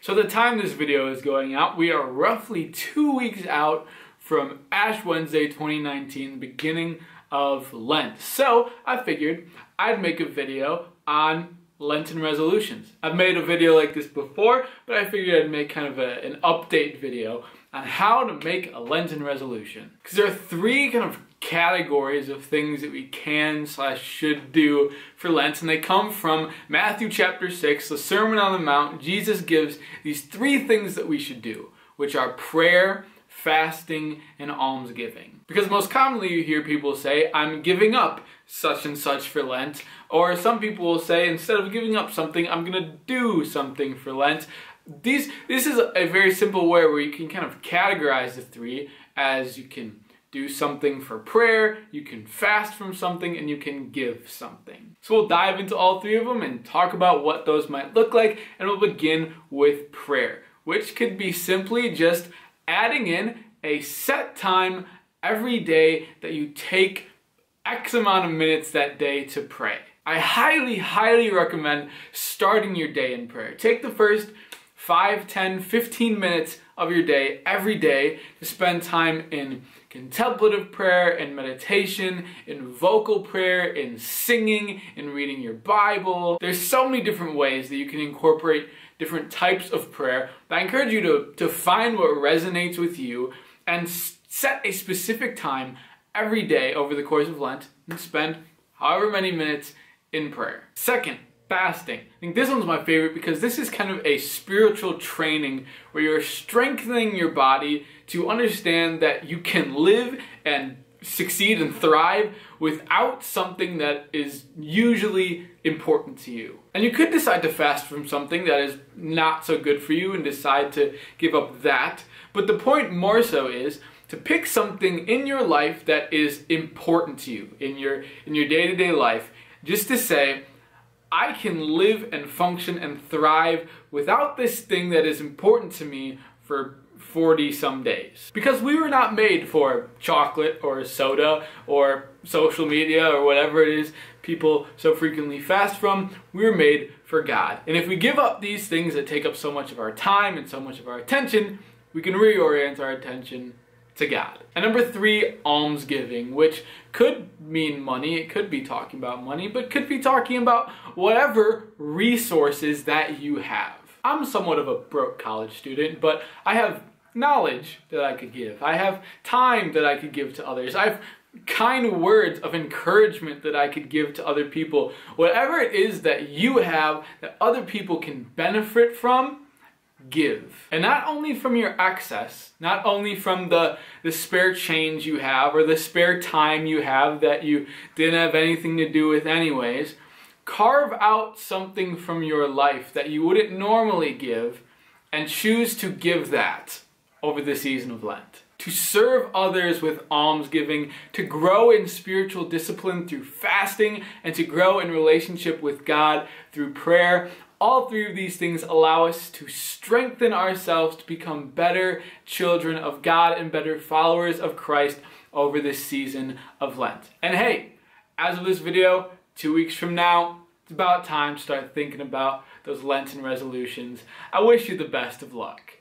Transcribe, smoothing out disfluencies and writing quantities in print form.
So the time this video is going out, we are roughly 2 weeks out from Ash Wednesday 2019, the beginning of Lent. So I figured I'd make a video on Lenten resolutions. I've made a video like this before, but I figured I'd make kind of an update video on how to make a Lenten resolution. Because there are three kind of categories of things that we can/should do for Lent, and they come from Matthew chapter 6, the Sermon on the Mount. Jesus gives these three things that we should do, which are prayer, fasting, and almsgiving. Because most commonly you hear people say, I'm giving up such and such for Lent, or some people will say, instead of giving up something, I'm gonna do something for Lent. This is a very simple way where you can kind of categorize the three, as you can do something for prayer, you can fast from something, and you can give something. So we'll dive into all three of them and talk about what those might look like, and we'll begin with prayer, which could be simply just adding in a set time every day that you take X amount of minutes that day to pray. I highly recommend starting your day in prayer. Take the first 5, 10, 15 minutes of your day every day to spend time in contemplative prayer, in meditation, in vocal prayer, in singing, in reading your Bible. There's so many different ways that you can incorporate different types of prayer. But I encourage you to find what resonates with you and set a specific time every day over the course of Lent and spend however many minutes in prayer. Second, fasting. I think this one's my favorite because this is kind of a spiritual training where you're strengthening your body to understand that you can live and succeed and thrive without something that is usually important to you. And you could decide to fast from something that is not so good for you and decide to give up that. But the point more so is to pick something in your life that is important to you, in your day-to-day life, just to say, I can live and function and thrive without this thing that is important to me for 40 some days. Because we were not made for chocolate or soda or social media or whatever it is people so frequently fast from. We were made for God. And if we give up these things that take up so much of our time and so much of our attention, we can reorient our attention to God. And number 3, almsgiving, which could mean money. It could be talking about money, but could be talking about whatever resources that you have. I'm somewhat of a broke college student, but I have knowledge that I could give. I have time that I could give to others. I have kind words of encouragement that I could give to other people. Whatever it is that you have that other people can benefit from, give. And not only from your excess, not only from the spare change you have or the spare time you have that you didn't have anything to do with anyways, carve out something from your life that you wouldn't normally give and choose to give that over the season of Lent. To serve others with almsgiving, to grow in spiritual discipline through fasting, and to grow in relationship with God through prayer. All three of these things allow us to strengthen ourselves to become better children of God and better followers of Christ over this season of Lent. And hey, as of this video, 2 weeks from now, it's about time to start thinking about those Lenten resolutions. I wish you the best of luck.